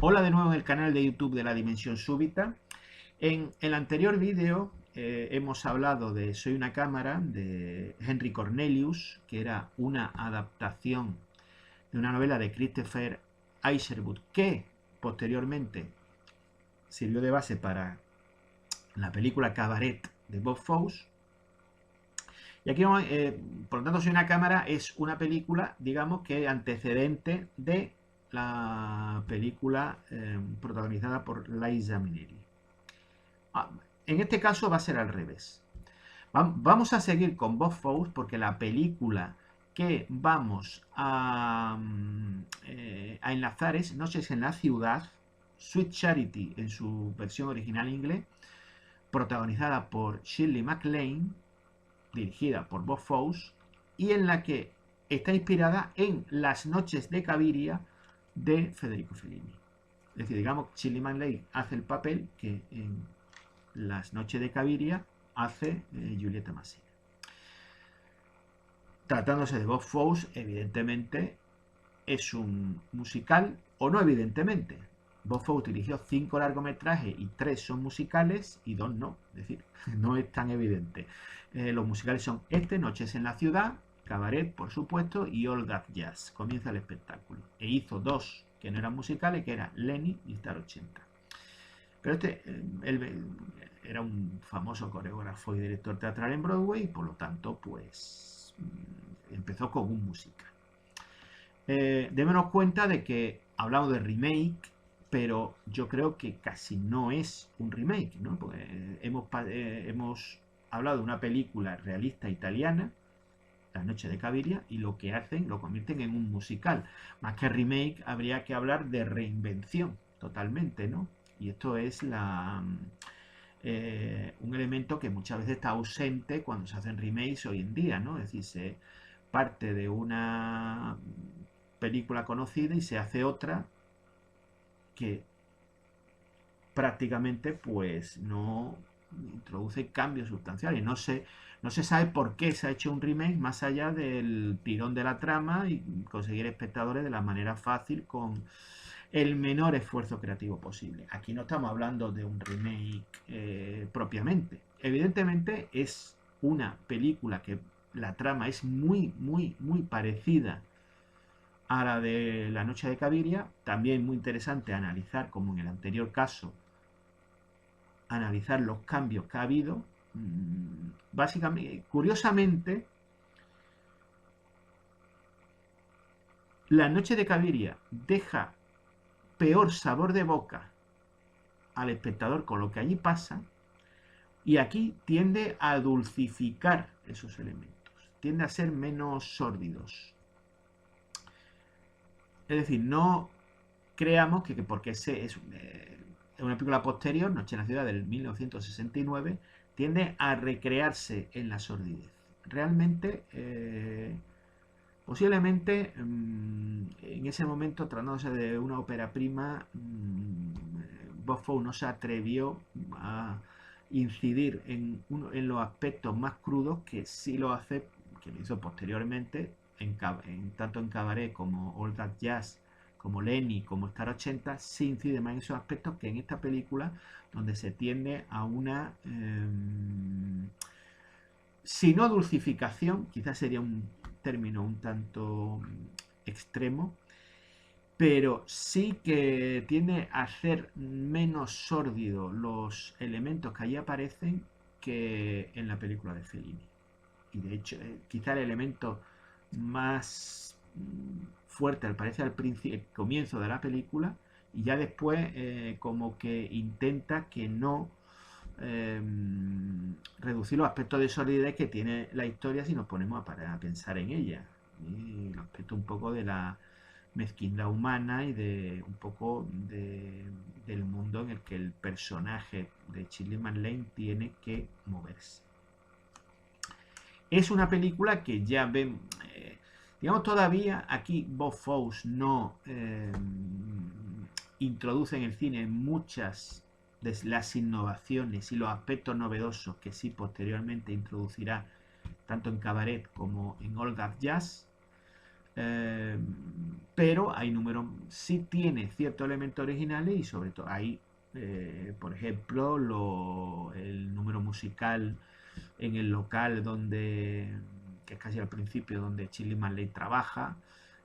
Hola de nuevo en el canal de YouTube de La Dimensión Súbita. En el anterior vídeo hemos hablado de Soy una cámara de Henry Cornelius, que era una adaptación de una novela de Christopher Isherwood que posteriormente sirvió de base para la película Cabaret de Bob Fosse. Y aquí, por lo tanto, Soy una cámara es una película, digamos, que antecedente de la película protagonizada por Liza Minnelli. Ah, en este caso va a ser al revés. Vamos a seguir con Bob Fosse porque la película que vamos a enlazar es Noches en la Ciudad, Sweet Charity en su versión original inglés, protagonizada por Shirley MacLaine, dirigida por Bob Fosse, y en la que está inspirada en Las Noches de Caviria de Federico Fellini. Es decir, digamos, Shirley MacLaine hace el papel que en Las Noches de Caviria hace Julieta Massina. Tratándose de Bob Fosse, evidentemente es un musical, o no evidentemente. Bob Fosse dirigió 5 largometrajes y 3 son musicales y 2 no. Es decir, no es tan evidente. Los musicales son Noches en la Ciudad, Cabaret, por supuesto, y All That Jazz. Comienza el espectáculo. E hizo 2 que no eran musicales, que eran Lenny y Star 80. Pero él era un famoso coreógrafo y director teatral en Broadway y por lo tanto, pues empezó con un musical. Démonos cuenta de que hablamos de remake, pero yo creo que casi no es un remake, ¿no? Porque hemos hablado de una película realista italiana, La Noche de Caviria, y lo que hacen lo convierten en un musical. Más que remake, habría que hablar de reinvención, totalmente, ¿no? Y esto es un elemento que muchas veces está ausente cuando se hacen remakes hoy en día, ¿no? Es decir, se parte de una película conocida y se hace otra que prácticamente pues no introduce cambios sustanciales. No se sabe por qué se ha hecho un remake más allá del tirón de la trama y conseguir espectadores de la manera fácil con el menor esfuerzo creativo posible. Aquí no estamos hablando de un remake propiamente. Evidentemente es una película que la trama es muy parecida a la de La Noche de Caviria. También muy interesante analizar, como en el anterior caso, analizar los cambios que ha habido. Básicamente, curiosamente, La Noche de Caviria deja peor sabor de boca al espectador con lo que allí pasa, y aquí tiende a dulcificar esos elementos, tiende a ser menos sórdidos. Es decir, no creamos que porque es una película posterior, Noche en la Ciudad del 1969, tiende a recrearse en la sordidez. Realmente, posiblemente en ese momento, tratándose de una ópera prima, Bob Fosse no se atrevió a incidir en los aspectos más crudos que sí lo hace, que lo hizo posteriormente, tanto en Cabaret como All That Jazz, como Lenny, como Star 80, sí incide más en esos aspectos que en esta película, donde se tiende a una, si no dulcificación, quizás sería un término un tanto extremo, pero sí que tiende a hacer menos sórdido los elementos que allí aparecen que en la película de Fellini. Y de hecho, quizá el elemento más fuerte aparece al comienzo de la película, y ya después como que intenta que no eh, reducir los aspectos de solidez que tiene la historia si nos ponemos a pensar en ella. Y el aspecto un poco de la mezquindad humana y de un poco del mundo en el que el personaje de Shirley MacLaine tiene que moverse. Es una película que ya ven, digamos, todavía aquí Bob Fosse no introduce en el cine muchas de las innovaciones y los aspectos novedosos que sí posteriormente introducirá tanto en Cabaret como en All That Jazz. Pero hay números, sí tiene ciertos elementos originales y sobre todo hay, por ejemplo, el número musical en el local donde, que es casi al principio, donde Shirley Manley trabaja,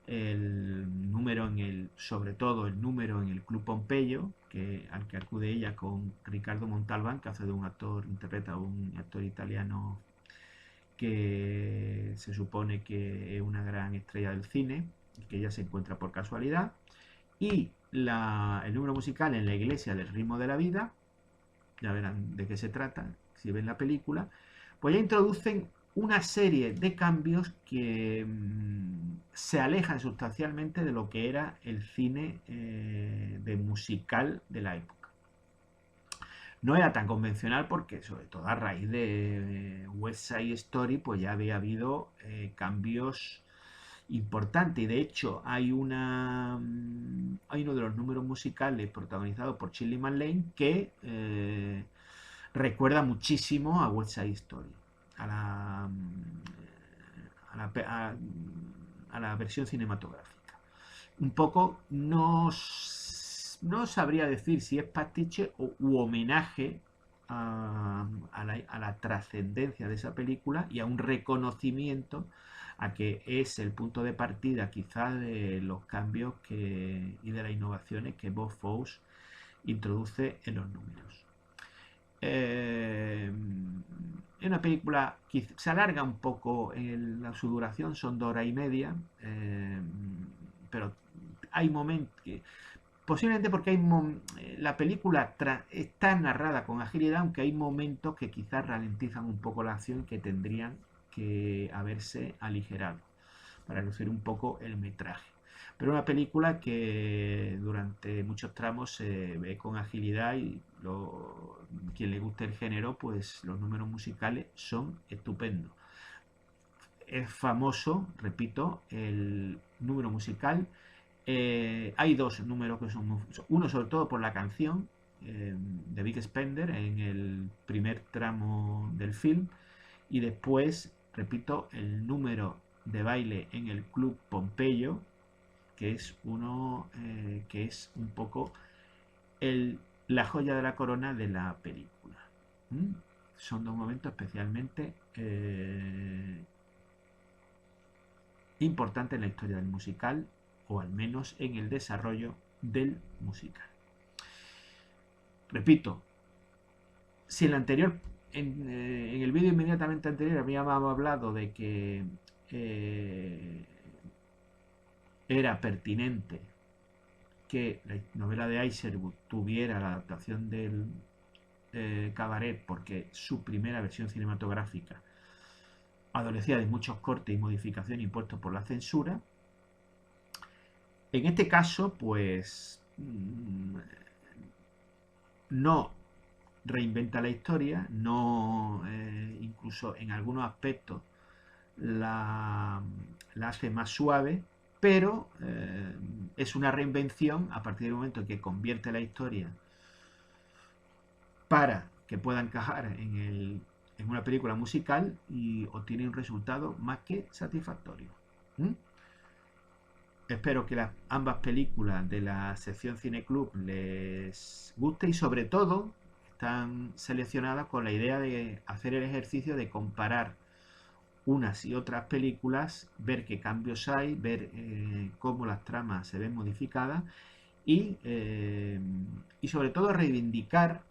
el número sobre todo el número en el Club Pompeyo, al que acude ella con Ricardo Montalbán, que hace de un actor, interpreta a un actor italiano que se supone que es una gran estrella del cine y que ella se encuentra por casualidad. Y el número musical en la iglesia del ritmo de la vida, ya verán de qué se trata si ven la película, pues ya introducen una serie de cambios que se alejan sustancialmente de lo que era el cine de musical de la época. No era tan convencional porque, sobre todo a raíz de West Side Story, pues ya había habido cambios importantes. Y de hecho, hay uno de los números musicales protagonizados por Shirley MacLaine que recuerda muchísimo a West Side Story, a la, a la, a la versión cinematográfica. Un poco no sabría decir si es pastiche u homenaje a la trascendencia de esa película y a un reconocimiento a que es el punto de partida quizá de los cambios y de las innovaciones que Bob Fosse introduce en los números. Es una película que se alarga un poco en su duración, son 2 horas y media, pero hay momentos que, posiblemente porque la película está narrada con agilidad, aunque hay momentos que quizás ralentizan un poco la acción que tendrían que haberse aligerado para reducir un poco el metraje. Pero una película que durante muchos tramos se ve con agilidad y quien le guste el género, pues los números musicales son estupendos. Es famoso, repito, el número musical. Hay 2 números que son uno sobre todo por la canción de Big Spender en el primer tramo del film y después, repito, el número de baile en el Club Pompeyo, que es que es un poco la joya de la corona de la película. Son 2 momentos especialmente importantes en la historia del musical, o al menos en el desarrollo del musical. Repito, si en el vídeo inmediatamente anterior habíamos hablado de que era pertinente que la novela de Isherwood tuviera la adaptación del Cabaret porque su primera versión cinematográfica adolecía de muchos cortes y modificaciones impuestos por la censura. En este caso, pues no reinventa la historia, no incluso en algunos aspectos la hace más suave, pero es una reinvención a partir del momento en que convierte la historia para que pueda encajar en una película musical y obtiene un resultado más que satisfactorio. Espero que ambas películas de la sección Cine Club les guste y sobre todo están seleccionadas con la idea de hacer el ejercicio de comparar unas y otras películas, ver qué cambios hay, ver cómo las tramas se ven modificadas y sobre todo reivindicar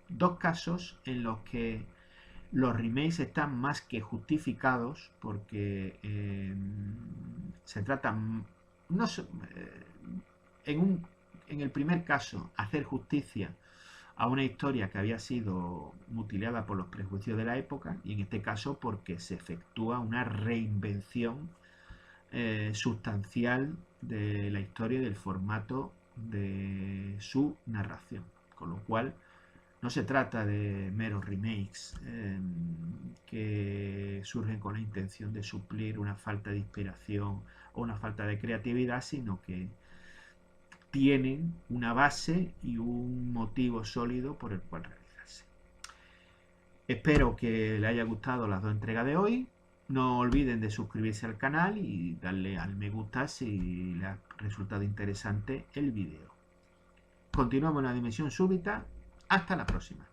2 casos en los que los remakes están más que justificados porque se tratan no, en el primer caso hacer justicia a una historia que había sido mutilada por los prejuicios de la época y en este caso porque se efectúa una reinvención sustancial de la historia y del formato de su narración, con lo cual no se trata de meros remakes que surgen con la intención de suplir una falta de inspiración o una falta de creatividad, sino que tienen una base y un motivo sólido por el cual realizarse. Espero que le haya gustado las 2 entregas de hoy. No olviden de suscribirse al canal y darle al me gusta si les ha resultado interesante el vídeo. Continuamos en la dimensión súbita. Hasta la próxima.